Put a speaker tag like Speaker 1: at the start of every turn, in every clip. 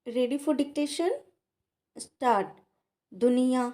Speaker 1: Ready for dictation start. दुनिया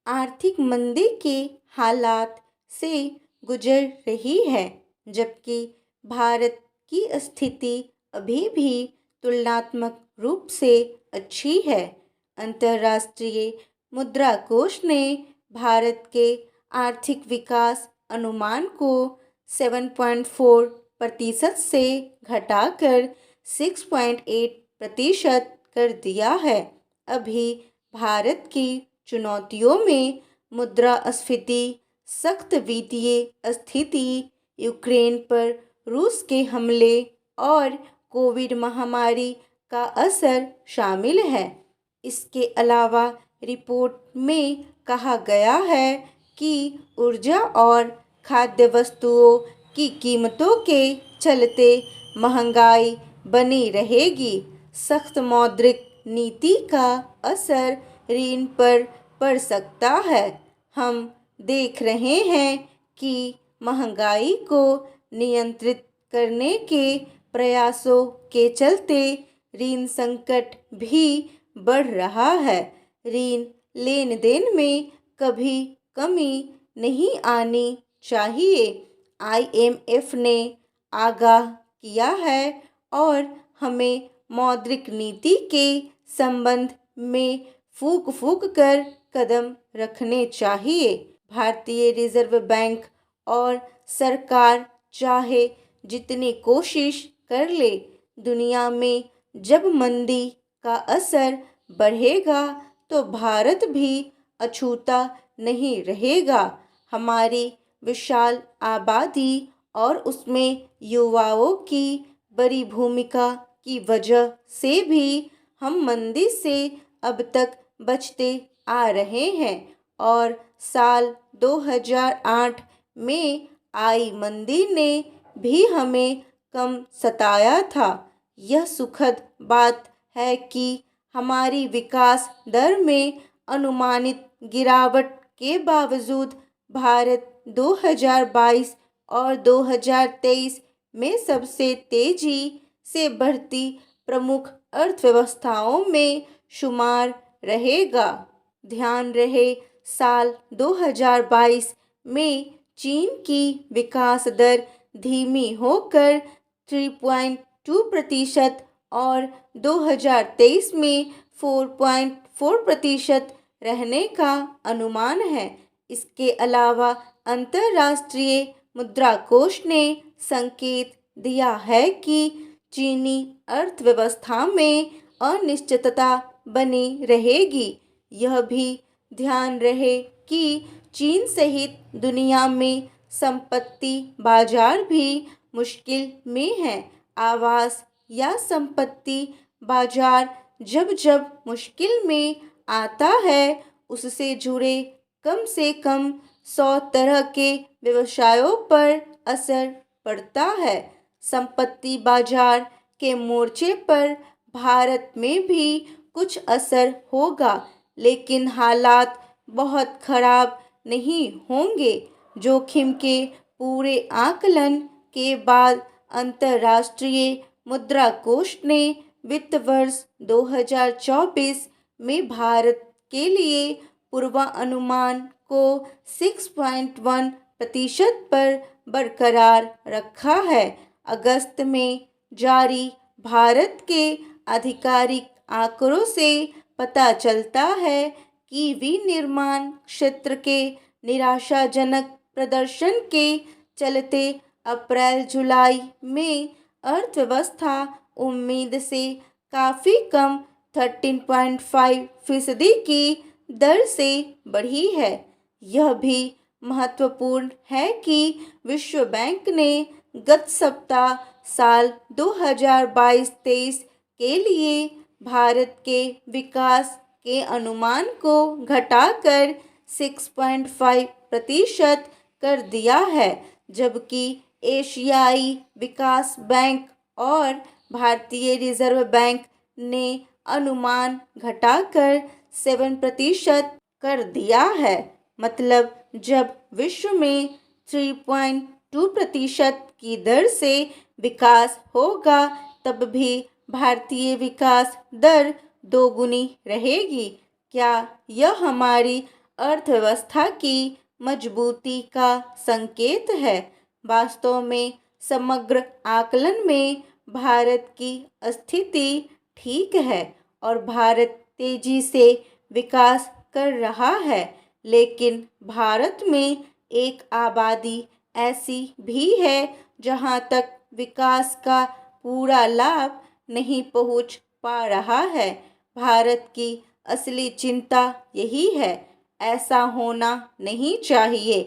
Speaker 1: आर्थिक मंदी के हालात से गुजर रही है, जबकि भारत की स्थिति अभी भी तुलनात्मक रूप से अच्छी है। अंतर्राष्ट्रीय मुद्रा कोष ने भारत के आर्थिक विकास अनुमान को 7.4% से घटाकर 6.8% कर दिया है। अभी भारत की चुनौतियों में मुद्रास्फीति, सख्त वित्तीय स्थिति, यूक्रेन पर रूस के हमले और कोविड महामारी का असर शामिल है। इसके अलावा रिपोर्ट में कहा गया है कि ऊर्जा और खाद्य वस्तुओं की कीमतों के चलते महंगाई बनी रहेगी। सख्त मौद्रिक नीति का असर ऋण पर पड़ सकता है। हम देख रहे हैं कि महंगाई को नियंत्रित करने के प्रयासों के चलते ऋण संकट भी बढ़ रहा है। ऋण लेन देन में कभी कमी नहीं आनी चाहिए, IMF ने आगाह किया है और हमें मौद्रिक नीति के संबंध में फूंक फूंक कर कदम रखने चाहिए। भारतीय रिजर्व बैंक और सरकार चाहे जितनी कोशिश कर ले, दुनिया में जब मंदी का असर बढ़ेगा तो भारत भी अछूता नहीं रहेगा। हमारी विशाल आबादी और उसमें युवाओं की बड़ी भूमिका की वजह से भी हम मंदी से अब तक बचते आ रहे हैं और साल 2008 में आई मंदी ने भी हमें कम सताया था। यह सुखद बात है कि हमारी विकास दर में अनुमानित गिरावट के बावजूद भारत 2022 और 2023 में सबसे तेजी से बढ़ती प्रमुख अर्थव्यवस्थाओं में शुमार रहेगा। ध्यान रहे, साल 2022 में चीन की विकास दर धीमी होकर 3.2% और 2023 में 4.4% रहने का अनुमान है। इसके अलावा अंतर्राष्ट्रीय मुद्रा कोष ने संकेत दिया है कि चीनी अर्थव्यवस्था में अनिश्चितता बनी रहेगी। यह भी ध्यान रहे कि चीन सहित दुनिया में संपत्ति बाजार भी मुश्किल में है। आवास या संपत्ति बाजार जब जब मुश्किल में आता है, उससे जुड़े कम से कम 100 तरह के व्यवसायों पर असर पड़ता है। संपत्ति बाजार के मोर्चे पर भारत में भी कुछ असर होगा, लेकिन हालात बहुत खराब नहीं होंगे। जोखिम के पूरे आकलन के बाद अंतर्राष्ट्रीय मुद्रा कोष ने वित्त वर्ष 2024 में भारत के लिए पूर्वानुमान को 6.1% पर बरकरार रखा है। अगस्त में जारी भारत के आधिकारिक आंकड़ों से पता चलता है कि विनिर्माण क्षेत्र के निराशाजनक प्रदर्शन के चलते अप्रैल-जुलाई में अर्थव्यवस्था उम्मीद से काफ़ी कम 13.5% की दर से बढ़ी है। यह भी महत्वपूर्ण है कि विश्व बैंक ने गत सप्ताह साल 2022-23 के लिए भारत के विकास के अनुमान को घटाकर 6.5% कर दिया है, जबकि एशियाई विकास बैंक और भारतीय रिजर्व बैंक ने अनुमान घटाकर 7% कर दिया है। मतलब जब विश्व में 3.2% की दर से विकास होगा, तब भी भारतीय विकास दर दोगुनी रहेगी। क्या यह हमारी अर्थव्यवस्था की मजबूती का संकेत है? वास्तव में समग्र आकलन में भारत की स्थिति ठीक है और भारत तेजी से विकास कर रहा है, लेकिन भारत में एक आबादी ऐसी भी है जहां तक विकास का पूरा लाभ नहीं पहुंच पा रहा है। भारत की असली चिंता यही है। ऐसा होना नहीं चाहिए।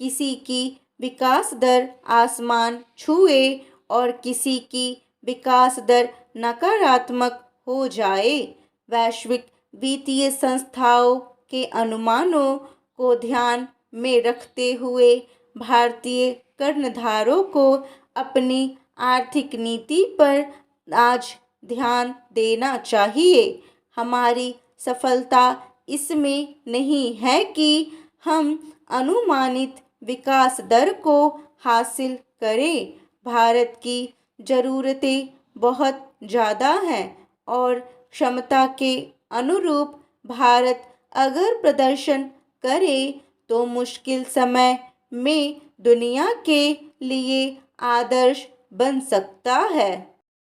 Speaker 1: किसी की विकास दर आसमान छुए और किसी की विकास दर नकारात्मक हो जाए। वैश्विक वित्तीय संस्थाओं के अनुमानों को ध्यान में रखते हुए भारतीय कर्णधारों को अपनी आर्थिक नीति पर आज ध्यान देना चाहिए। हमारी सफलता इसमें नहीं है कि हम अनुमानित विकास दर को हासिल करें। भारत की ज़रूरतें बहुत ज़्यादा हैं और क्षमता के अनुरूप भारत अगर प्रदर्शन करे तो मुश्किल समय में दुनिया के लिए आदर्श बन सकता है।